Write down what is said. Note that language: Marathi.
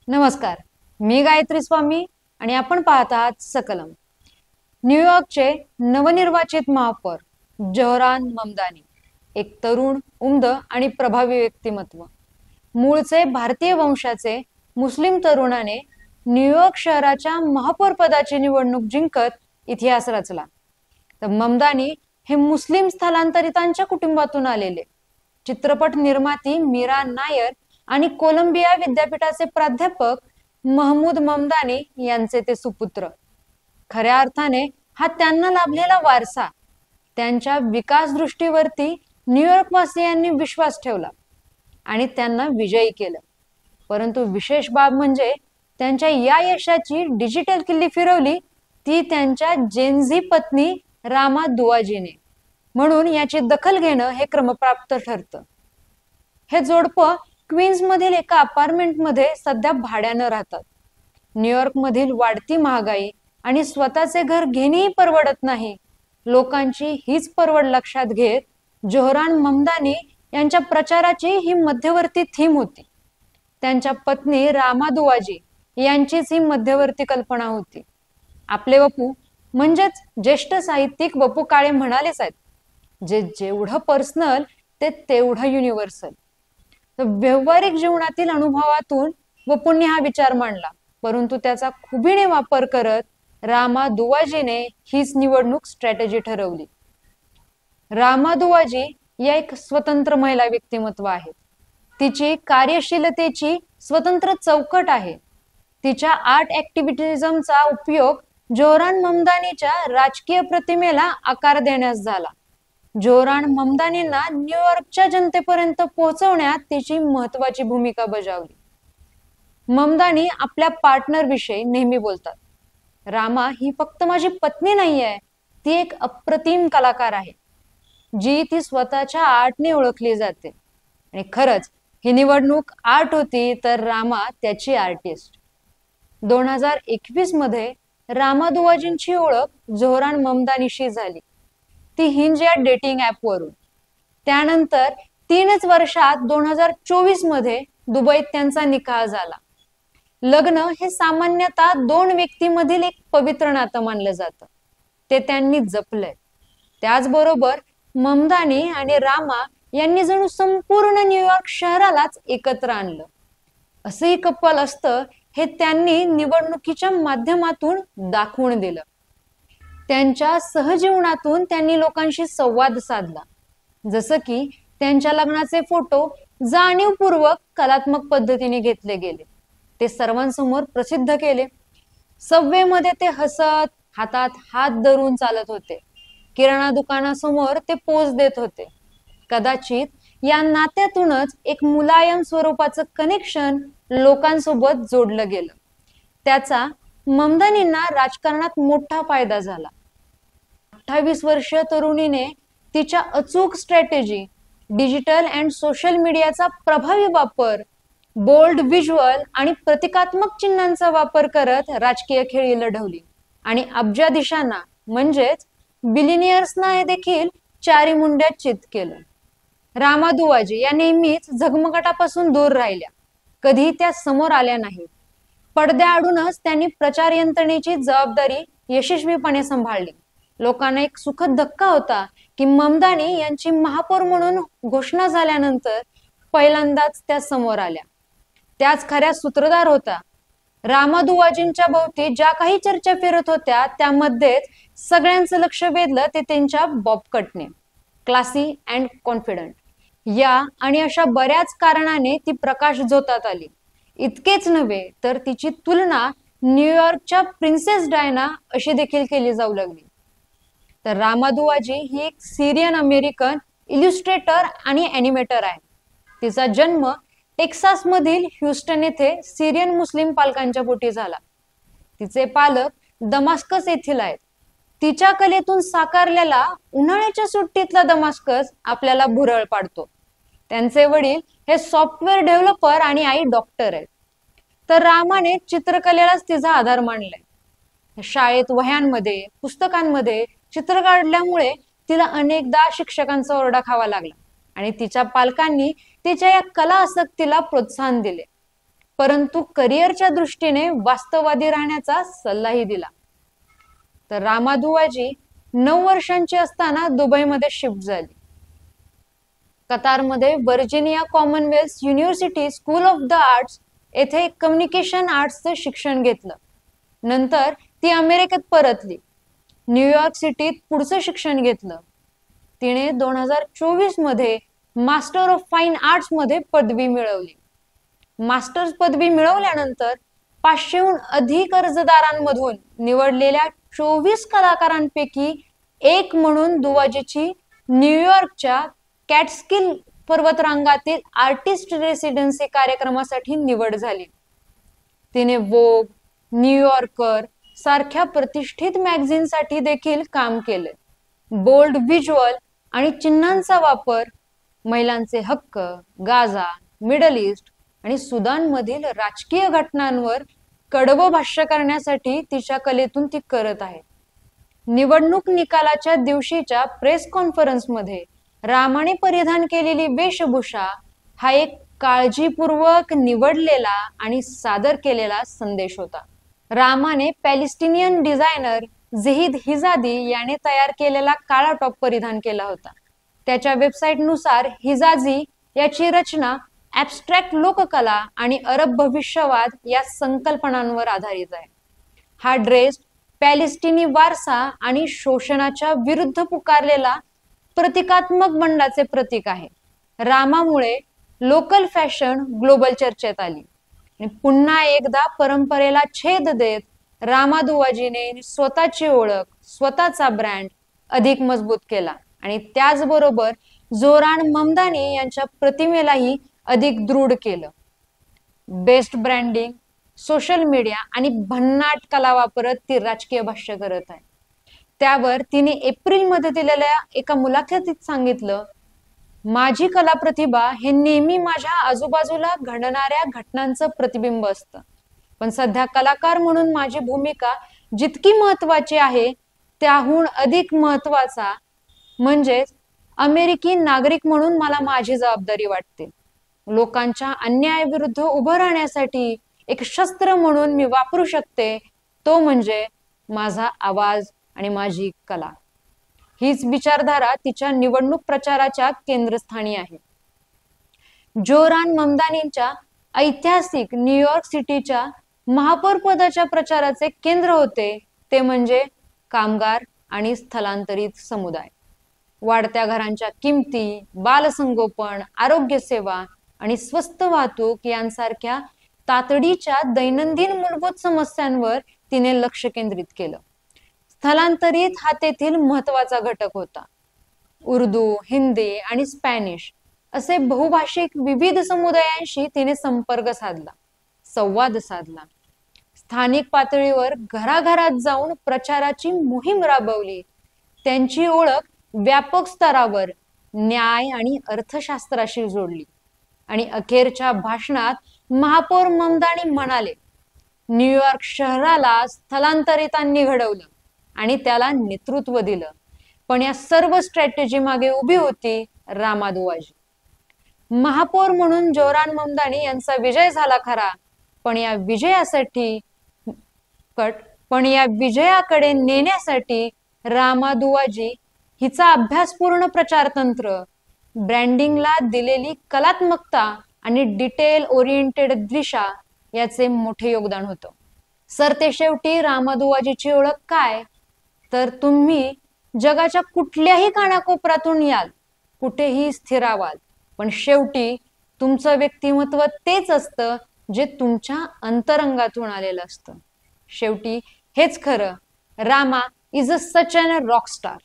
नमस्कार. मी गायत्री स्वामी आणि आपण पाहत आहात सकलम. न्यूयॉर्कचे नवनिर्वाचित महापौर जोहरान ममदानी एक तरुण, उमद आणि प्रभावी व्यक्तिमत्व. मूळचे भारतीय वंशाचे मुस्लिम तरुणाने न्यूयॉर्क शहराच्या महापौर पदाची निवडणूक जिंकत इतिहास रचला. तर ममदानी हे मुस्लिम स्थलांतरितांच्या कुटुंबातून आलेले. चित्रपट निर्माती मीरा नायर आणि कोलंबिया विद्यापीठाचे प्राध्यापक महमूद ममदानी यांचे ते सुपुत्र. खऱ्या अर्थाने हा त्यांना लाभलेला वारसा. त्यांच्या विकास दृष्टीवरती न्यूयॉर्क वासियांनी विश्वास ठेवला आणि त्यांना विजयी केलं. परंतु विशेष बाब म्हणजे त्यांच्या या यशाची डिजिटल किल्ली फिरवली ती त्यांच्या जेनझी पत्नी रामा दुआजीने. म्हणून याची दखल घेणं हे क्रमप्राप्त ठरतं. हे जोडपं क्वीन्स मधील एका अपार्टमेंट मध्ये सध्या भाड्यानं राहतात. न्यूयॉर्क मधील वाढती महागाई आणि स्वतःचे घर घेणेही परवडत नाही. लोकांची हीच परवड लक्षात घेत जोहरान ममदानी यांच्या प्रचाराची ही मध्यवर्ती थीम होती. त्यांच्या पत्नी रामा दुआजी यांचीच ही मध्यवर्ती कल्पना होती. आपले वपू म्हणजेच ज्येष्ठ साहित्यिक वपू काळे म्हणालेच आहेत, जे जेवढं पर्सनल ते तेवढं युनिव्हर्सल. व्यावहारिक जीवनातील अनुभवातून वपूंनी हा विचार मांडला, परंतु त्याचा खुबीने वापर करत रामा दुआजीने हीच निवडणूक स्ट्रॅटेजी ठरवली. रामा दुआजी या एक स्वतंत्र महिला व्यक्तिमत्व आहेत. तिची कार्यशीलतेची स्वतंत्र चौकट आहे. तिच्या आर्ट ऍक्टिव्हिटीजमचा उपयोग जोहरान ममदानीच्या राजकीय प्रतिमेला आकार देण्यास झाला. जोहरान ममदानींना न्यूयॉर्कच्या जनतेपर्यंत पोहोचवण्यात तिची महत्वाची भूमिका बजावली. ममदानी आपल्या पार्टनर विषयी नेहमी बोलतात, रामा ही फक्त माझी पत्नी नाहीये, ती एक अप्रतिम कलाकार आहे, जी ती स्वतःच्या आर्टने ओळखली जाते. आणि खरंच ही निवडणूक आर्ट होती तर रामा त्याची आर्टिस्ट. 2021 मध्ये रामा दुआजींची ओळख जोहरान ममदानीशी झाली, ती हिंज या डेटिंग ऍप वरून. त्यानंतर 3च वर्षात 2024 मध्ये दुबईत त्यांचा निकाह झाला. लग्न हे सामान्यतः दोन व्यक्तीमधील एक पवित्र नातं मानलं जातं. ते त्यांनी जपलंय. त्याचबरोबर ममदानी आणि रामा यांनी जणू संपूर्ण न्यूयॉर्क शहरालाच एकत्र आणलं. असंही कपल असतं हे त्यांनी निवडणुकीच्या माध्यमातून दाखवून दिलं. त्यांच्या सहजीवनातून त्यांनी लोकांशी संवाद साधला. जसं की त्यांच्या लग्नाचे फोटो जाणीवपूर्वक कलात्मक पद्धतीने घेतले गेले, ते सर्वांसमोर प्रसिद्ध केले. सबवे मध्ये ते हसत हातात हात धरून चालत होते. किराणा दुकानासमोर ते पोज देत होते. कदाचित या नात्यातूनच एक मुलायम स्वरूपाचं कनेक्शन लोकांसोबत जोडलं गेलं. त्याचा ममदानींना राजकारणात मोठा फायदा झाला. 28 वर्षीय तरुणीने तिच्या अचूक स्ट्रॅटेजी, डिजिटल अँड सोशल मीडियाचा प्रभावी वापर, बोल्ड व्हिज्युअल आणि प्रतिकात्मक चिन्हांचा वापर करत राजकीय खेळी लढवली आणि अब्जाधीशांना म्हणजेच बिलिनियर्सना हे देखील चारी मुंड्यात चित केलं. रामा दुआजी या नेहमीच झगमगाटापासून दूर राहिल्या. कधी त्या समोर आल्या नाहीत. पडद्याआडूनच त्यांनी प्रचार यंत्रणेची जबाबदारी यशस्वीपणे सांभाळली. लोकांना एक सुखद धक्का होता की ममदानी यांची महापौर म्हणून घोषणा झाल्यानंतर पहिल्यांदाच त्या समोर आल्या. त्याच खऱ्या सूत्रधार होता. रामा दुआजींच्या भोवती ज्या काही चर्चा फिरत होत्या त्यामध्येच सगळ्यांचं लक्ष वेधलं ते त्यांच्या बॉबकटने. क्लासी अँड कॉन्फिडंट या आणि अशा बऱ्याच कारणाने ती प्रकाश झोतात आली. इतकेच नव्हे तर तिची तुलना न्यूयॉर्कच्या प्रिन्सेस डायना अशी देखील केली जाऊ लागली. तर रामा दुआजी ही एक सिरियन अमेरिकन इल्युस्ट्रेटर आणि ॲनिमेटर आहे. तिचा जन्म टेक्सास मधील ह्युस्टन येथे सिरियन मुस्लिम पालकांच्या पोटी झाला. तिचे पालक दमास्कस येथील आहेत. तिच्या कलेतून साकारलेला उन्हाळ्याच्या सुट्टीतला दमास्कस आपल्याला भुरळ पाडतो. त्यांचे वडील हे सॉफ्टवेअर डेव्हलपर आणि आई डॉक्टर आहेत. तर रामाने चित्रकलेलाच तिचा आधार मानलाय. शाळेत वह्यांमध्ये पुस्तकांमध्ये चित्र काढल्यामुळे तिला अनेकदा शिक्षकांचा ओरडा खावा लागला आणि तिच्या पालकांनी तिच्या या कला आसक्तीला प्रोत्साहन दिले. परंतु करिअरच्या दृष्टीने वास्तववादी राहण्याचा सल्लाही दिला. तर रामादुवाजी 9 वर्षांची असताना दुबईमध्ये शिफ्ट झाली. कतारमध्ये Virginia Commonwealth University School of the Arts येथे कम्युनिकेशन आर्ट्सचे शिक्षण घेतलं. नंतर ती अमेरिकेत परतली. न्यूयॉर्क सिटीत पुढचं शिक्षण घेतलं. तिने 2024 मध्ये मास्टर ऑफ फाईन आर्ट्स मध्ये पदवी मिळवली. मास्टर्स पदवी मिळवल्यानंतर 500हून अधिक अर्जदारांमधून निवडलेल्या 24 कलाकारांपैकी एक म्हणून दुवाजीची न्यूयॉर्कच्या कॅटस्किल पर्वतरांगातील आर्टिस्ट रेसिडेन्सी कार्यक्रमासाठी निवड झाली. तिने वोग, न्यूयॉर्कर सारख्या प्रतिष्ठित मॅगझिनसाठी देखील काम केले. बोल्ड व्हिज्युअल आणि चिन्हांचा वापर, महिलांचे हक्क, गाझा, मिडल ईस्ट आणि सुदानमधील राजकीय घटनांवर कडवं भाष्य करण्यासाठी तिच्या कलेतून ती करत आहे. निवडणूक निकालाच्या दिवशीच्या प्रेस कॉन्फरन्समध्ये रामाने परिधान केलेली वेशभूषा हा एक काळजीपूर्वक निवडलेला आणि सादर केलेला संदेश होता. रामाने पॅलेस्टिनियन डिझायनर झहीद हिजादी याने तयार केलेला काळा टॉप परिधान केला होता. त्याच्या वेबसाईटनुसार हिजाझी याची रचना ॲब्स्ट्रॅक्ट लोककला आणि अरब भविष्यवाद या संकल्पनांवर आधारित आहे. हा ड्रेस पॅलेस्टिनी वारसा आणि शोषणाच्या विरुद्ध पुकारलेला प्रतिकात्मक बंडाचे प्रतीक आहे. रामामुळे लोकल फॅशन ग्लोबल चर्चेत आली आणि पुन्हा एकदा परंपरेला छेद देत रामादुवाजीने स्वतःची ओळख, स्वतःचा ब्रँड अधिक मजबूत केला आणि त्याचबरोबर जोरान ममदानी यांच्या प्रतिमेलाही अधिक दृढ केलं. बेस्ट ब्रँडिंग, सोशल मीडिया आणि भन्नाट कला वापरत ती राजकीय भाष्य करत आहे. त्यावर तिने एप्रिलमध्ये दिलेल्या एका मुलाखतीत सांगितलं, माझी कला प्रतिभा हे नेहमी माझ्या आजूबाजूला घडणाऱ्या घटनांचं प्रतिबिंब असतं. पण सध्या कलाकार म्हणून माझी भूमिका जितकी महत्वाची आहे त्याहून अधिक महत्वाचा म्हणजे अमेरिकी नागरिक म्हणून मला माझी जबाबदारी वाटते. लोकांच्या अन्यायाविरुद्ध उभं राहण्यासाठी एक शस्त्र म्हणून मी वापरू शकते, तो म्हणजे माझा आवाज आणि माझी कला. हीच विचारधारा तिच्या निवडणूक प्रचाराच्या केंद्रस्थानी आहे. जोरान ममदानींच्या ऐतिहासिक न्यूयॉर्क सिटीच्या महापौर पदाच्या प्रचाराचे केंद्र होते ते म्हणजे कामगार आणि स्थलांतरित समुदाय. वाढत्या घरांच्या किमती, बालसंगोपन, आरोग्य सेवा आणि स्वस्त वाहतूक यांसारख्या तातडीच्या दैनंदिन मूलभूत समस्यांवर तिने लक्ष केंद्रित केलं. स्थलांतरित हा तेथील महत्वाचा घटक होता. उर्दू, हिंदी आणि स्पॅनिश असे बहुभाषिक विविध समुदायांशी तिने संपर्क साधला, संवाद साधला. स्थानिक पातळीवर घराघरात जाऊन प्रचाराची मोहीम राबवली. त्यांची ओळख व्यापक स्तरावर न्याय आणि अर्थशास्त्राशी जोडली आणि अखेरच्या भाषणात महापौर ममदानी म्हणाले, न्यूयॉर्क शहराला स्थलांतरितांनी घडवलं आणि त्याला नेतृत्व दिलं, पण या सर्व स्ट्रॅटेजी मागे उभी होती रामादुवाजी. महापौर म्हणून जोरान ममदानी यांचा विजय झाला खरा, पण या विजयाकडे नेण्यासाठी रामादुवाजी हिचा अभ्यासपूर्ण प्रचारतंत्र, ब्रँडिंगला दिलेली कलात्मकता आणि डिटेल ओरिएंटेड दिशा याचे मोठे योगदान होतं. सरतेशेवटी रामादुवाजीची ओळख काय, तर तुम्ही जगाच्या कुठल्याही कानाकोपऱ्यातून याल, कुठेही स्थिरावाल, पण शेवटी तुमचं व्यक्तिमत्व तेच असतं जे तुमच्या अंतरंगातून आलेलं असतं. शेवटी हेच खरं. Rama is a such an rock star.